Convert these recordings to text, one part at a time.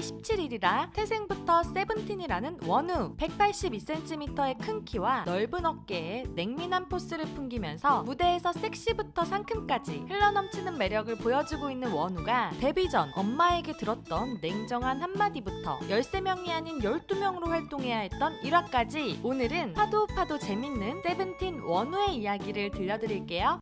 17일이라 태생부터 세븐틴이라는 원우. 182cm의 큰 키와 넓은 어깨에 냉미난 포스를 풍기면서 무대에서 섹시부터 상큼까지 흘러넘치는 매력을 보여주고 있는 원우가 데뷔 전 엄마에게 들었던 냉정한 한마디부터 13명이 아닌 12명으로 활동해야 했던 일화까지 오늘은 파도 재밌는 세븐틴 원우의 이야기를 들려드릴게요.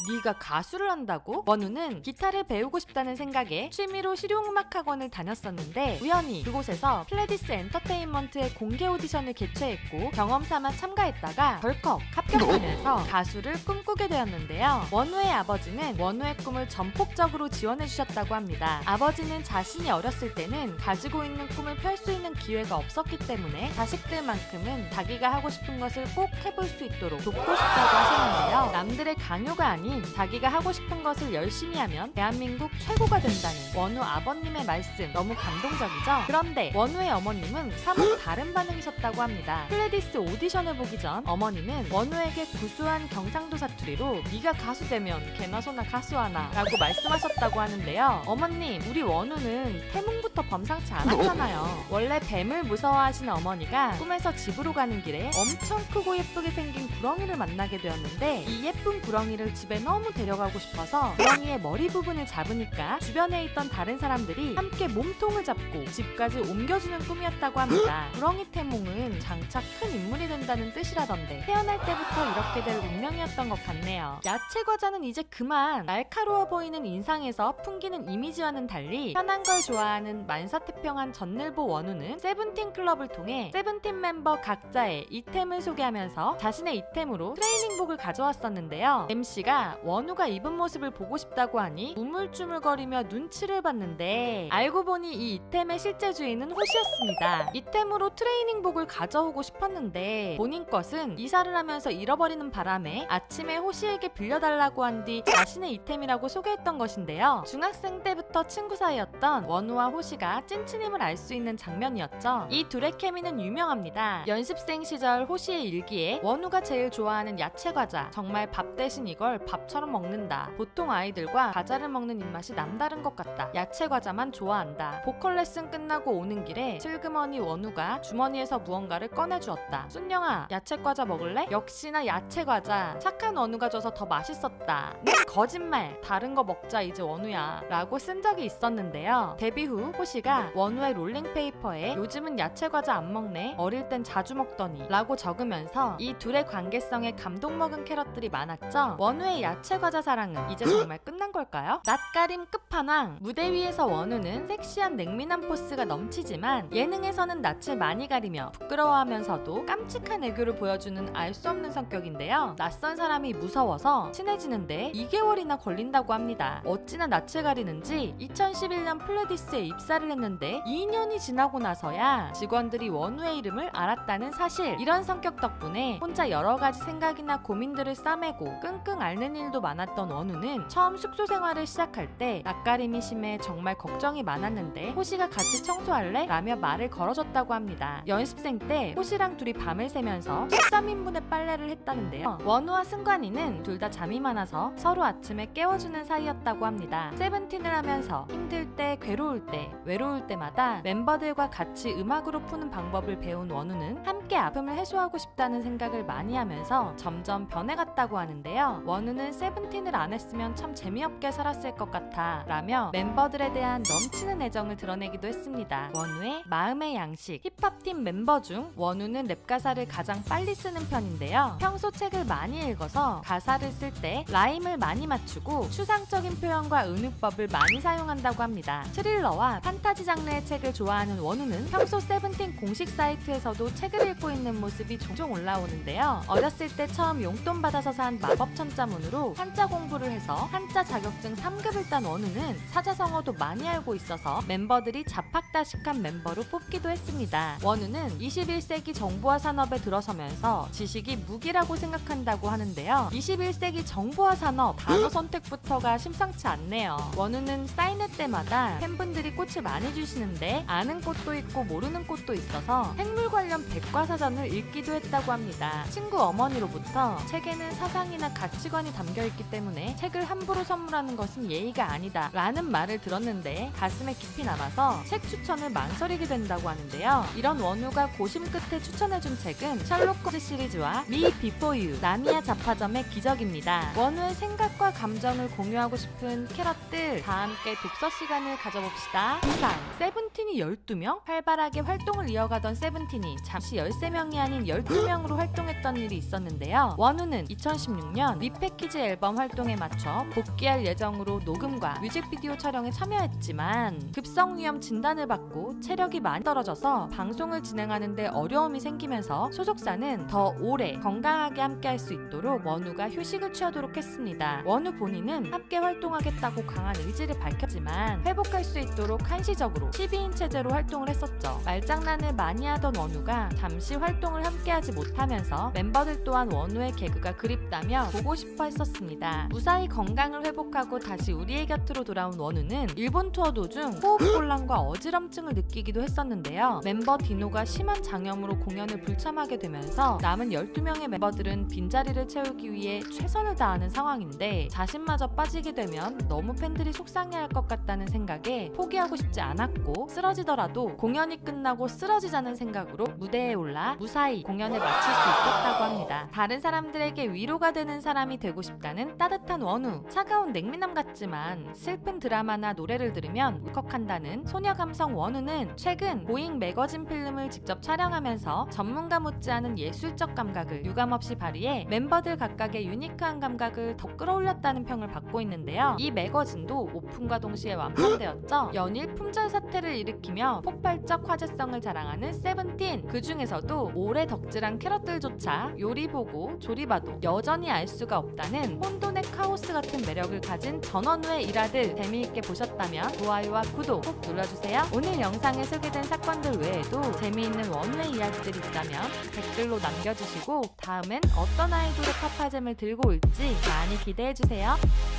네가 가수를 한다고? 원우는 기타를 배우고 싶다는 생각에 취미로 실용음악학원을 다녔었는데 우연히 그곳에서 플레디스 엔터테인먼트의 공개 오디션을 개최했고 경험삼아 참가했다가 덜컥 합격하면서 가수를 꿈꾸게 되었는데요. 원우의 아버지는 원우의 꿈을 전폭적으로 지원해주셨다고 합니다. 아버지는 자신이 어렸을 때는 가지고 있는 꿈을 펼 수 있는 기회가 없었기 때문에 자식들만큼은 자기가 하고 싶은 것을 꼭 해볼 수 있도록 돕고 싶다고 하셨는데요. 남들의 강요가 아닌 자기가 하고 싶은 것을 열심히 하면 대한민국 최고가 된다는 원우 아버님의 말씀 너무 감동적이죠? 그런데 원우의 어머님은 사뭇 다른 반응이셨다고 합니다. 플레디스 오디션을 보기 전 어머니는 원우에게 구수한 경상도 사투리로 네가 가수 되면 개나 소나 가수하나 라고 말씀하셨다고 하는데요. 어머님, 우리 원우는 태몽부터 범상치 않았잖아요. 원래 뱀을 무서워하시는 어머니가 꿈에서 집으로 가는 길에 엄청 크고 예쁘게 생긴 구렁이를 만나게 되었는데 이 예쁜 구렁이를 집에 너무 데려가고 싶어서 구렁이의 머리 부분을 잡으니까 주변에 있던 다른 사람들이 함께 몸통을 잡고 집까지 옮겨주는 꿈이었다고 합니다. 구렁이 태몽은 장차 큰 인물이 된다는 뜻이라던데 태어날 때부터 이렇게 될 운명이었던 것 같네요. 야채 과자는 이제 그만. 날카로워 보이는 인상에서 풍기는 이미지와는 달리 편한 걸 좋아하는 만사태평한 전늘보 원우는 세븐틴 클럽을 통해 세븐틴 멤버 각자의 이템을 소개하면서 자신의 이템으로 트레이닝복을 가져왔었는데요. MC가 원우가 입은 모습을 보고 싶다고 하니 우물쭈물거리며 눈치를 봤는데 알고 보니 이 이템의 실제 주인은 호시였습니다. 이템으로 트레이닝복을 가져오고 싶었는데 본인 것은 이사를 하면서 잃어버리는 바람에 아침에 호시에게 빌려달라고 한 뒤 자신의 이템이라고 소개했던 것인데요. 중학생 때부터 친구 사이였던 원우와 호시가 찐친임을 알 수 있는 장면이었죠. 이 둘의 케미는 유명합니다. 연습생 시절 호시의 일기에 원우가 제일 좋아하는 야채 과자, 정말 밥 대신 이걸 밥처럼 먹는다. 보통 아이들과 과자를 먹는 입맛이 남다른 것 같다. 야채 과자만 좋아한다. 보컬 레슨 끝나고 오는 길에 슬그머니 원우가 주머니에서 무언가를 꺼내주었다. 순영아, 야채 과자 먹을래? 역시나 야채 과자. 착한 원우가 줘서 더 맛있었다. 네, 거짓말. 다른 거 먹자 이제 원우야 라고 쓴 적이 있었는데요. 데뷔 후 호시가 원우의 롤링페이퍼에 요즘은 야채 과자 안 먹네, 어릴 땐 자주 먹더니 라고 적으면서 이 둘의 관계성에 감동먹은 캐럿들이 많았죠. 원우의 야채 과자 사랑은 이제 정말 끝난 걸까요? 낯가림 끝판왕. 무대 위에서 원우는 섹시한 냉미남 포스가 넘치지만 예능에서는 낯을 많이 가리며 부끄러워하면서도 깜찍한 애교를 보여주는 알 수 없는 성격인데요. 낯선 사람이 무서워서 친해지는데 2개월이나 걸린다고 합니다. 어찌나 낯을 가리는지 2011년 플레디스에 입사를 했는데 2년이 지나고 나서야 직원들이 원우의 이름을 알았다는 사실. 이런 성격 덕분에 혼자 여러 가지 생각이나 고민들을 싸매고 끙끙 앓는 일도 많았던 원우는 처음 숙소 생활을 시작할 때 낯가림이 심해 정말 걱정이 많았는데 호시가 같이 청소할래? 라며 말을 걸어줬다고 합니다. 연습생 때 호시랑 둘이 밤을 새면서 13인분의 빨래를 했다는데요. 원우와 승관이는 둘 다 잠이 많아서 서로 아침에 깨워주는 사이였다고 합니다. 세븐틴을 하면서 힘들 때, 괴로울 때, 외로울 때마다 멤버들과 같이 음악으로 푸는 방법을 배운 원우는 함께 아픔을 해소하고 싶다는 생각을 많이 하면서 점점 변해갔다고 하는데요. 원우는 세븐틴을 안 했으면 참 재미없게 살았을 것 같아 라며 멤버들에 대한 넘치는 애정을 드러내기도 했습니다. 원우의 마음의 양식. 힙합팀 멤버 중 원우는 랩 가사를 가장 빨리 쓰는 편인데요. 평소 책을 많이 읽어서 가사를 쓸 때 라임을 많이 맞추고 추상적인 표현과 은유법을 많이 사용한다고 합니다. 스릴러와 판타지 장르의 책을 좋아하는 원우는 평소 세븐틴 공식 사이트에서도 책을 읽고 있는 모습이 종종 올라오는데요. 어렸을 때 처음 용돈 받아서 산 마법 천자문으로 한자 공부를 해서 한자 자격증 3급을 딴 원우는 사자성어도 많이 알고 있어서 멤버들이 잡학다식한 멤버로 뽑기도 했습니다. 원우는 21세기 정보화 산업에 들어서면서 지식이 무기라고 생각한다고 하는데요. 21세기 정보화 산업 단어 선택부터가 심상치 않네요. 원우는 사인회 때마다 팬분들이 꽃을 많이 주시는데 아는 꽃도 있고 모르는 꽃도 있어서 생물 관련 백과사전을 읽기도 했다고 합니다. 친구 어머니로부터 책에는 사상이나 가치관이 담긴 담겨있기 때문에 책을 함부로 선물하는 것은 예의가 아니다 라는 말을 들었는데 가슴에 깊이 남아서 책 추천을 망설이게 된다고 하는데요. 이런 원우가 고심 끝에 추천해준 책은 셜록 홈즈 시리즈와 Me Before You 나미야 잡화점의 기적입니다. 원우의 생각과 감정을 공유하고 싶은 캐럿들, 다 함께 독서 시간을 가져봅시다. 이상 세븐틴이 12명? 활발하게 활동을 이어가던 세븐틴이 잠시 13명이 아닌 12명으로 활동했던 일이 있었는데요. 원우는 2016년 리패키지 앨범 활동에 맞춰 복귀할 예정으로 녹음과 뮤직비디오 촬영에 참여했지만 급성위험 진단을 받고 체력이 많이 떨어져서 방송을 진행하는 데 어려움이 생기면서 소속사는 더 오래 건강하게 함께할 수 있도록 원우가 휴식을 취하도록 했습니다. 원우 본인은 함께 활동하겠다고 강한 의지를 밝혔지만 회복할 수 있도록 한시적으로 12인 체제로 활동을 했었죠. 말장난을 많이 하던 원우가 잠시 활동을 함께하지 못하면서 멤버들 또한 원우의 개그가 그립다며 보고 싶어 했었습니다. 무사히 건강을 회복하고 다시 우리의 곁으로 돌아온 원우는 일본 투어 도중 호흡곤란과 어지럼증을 느끼기도 했었는데요. 멤버 디노가 심한 장염으로 공연을 불참하게 되면서 남은 12명의 멤버들은 빈자리를 채우기 위해 최선을 다하는 상황인데 자신마저 빠지게 되면 너무 팬들이 속상해할 것 같다는 생각에 포기하고 싶지 않았고 쓰러지더라도 공연이 끝나고 쓰러지자는 생각으로 무대에 올라 무사히 공연을 마칠 수 있었다고 합니다. 다른 사람들에게 위로가 되는 사람이 되고 싶다는 따뜻한 원우, 차가운 냉미남 같지만 슬픈 드라마나 노래를 들으면 울컥한다는 소녀 감성 원우는 최근 고잉 매거진 필름을 직접 촬영하면서 전문가 못지않은 예술적 감각을 유감없이 발휘해 멤버들 각각의 유니크한 감각을 더 끌어올렸다는 평을 받고 있는데요. 이 매거진도 오픈과 동시에 완판되었죠. 연일 품절 사태를 일으키며 폭발적 화제성을 자랑하는 세븐틴, 그 중에서도 오래 덕질한 캐럿들조차 요리 보고 조리 봐도 여전히 알 수가 없다는 혼돈의 카오스 같은 매력을 가진 전원우의 일화들 재미있게 보셨다면 좋아요와 구독 꼭 눌러주세요. 오늘 영상에 소개된 사건들 외에도 재미있는 원우의 이야기들이 있다면 댓글로 남겨주시고 다음엔 어떤 아이돌의 파파잼을 들고 올지 많이 기대해주세요.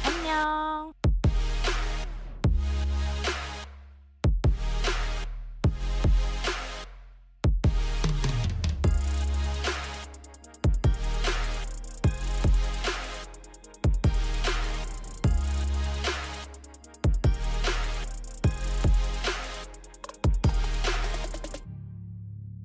안녕.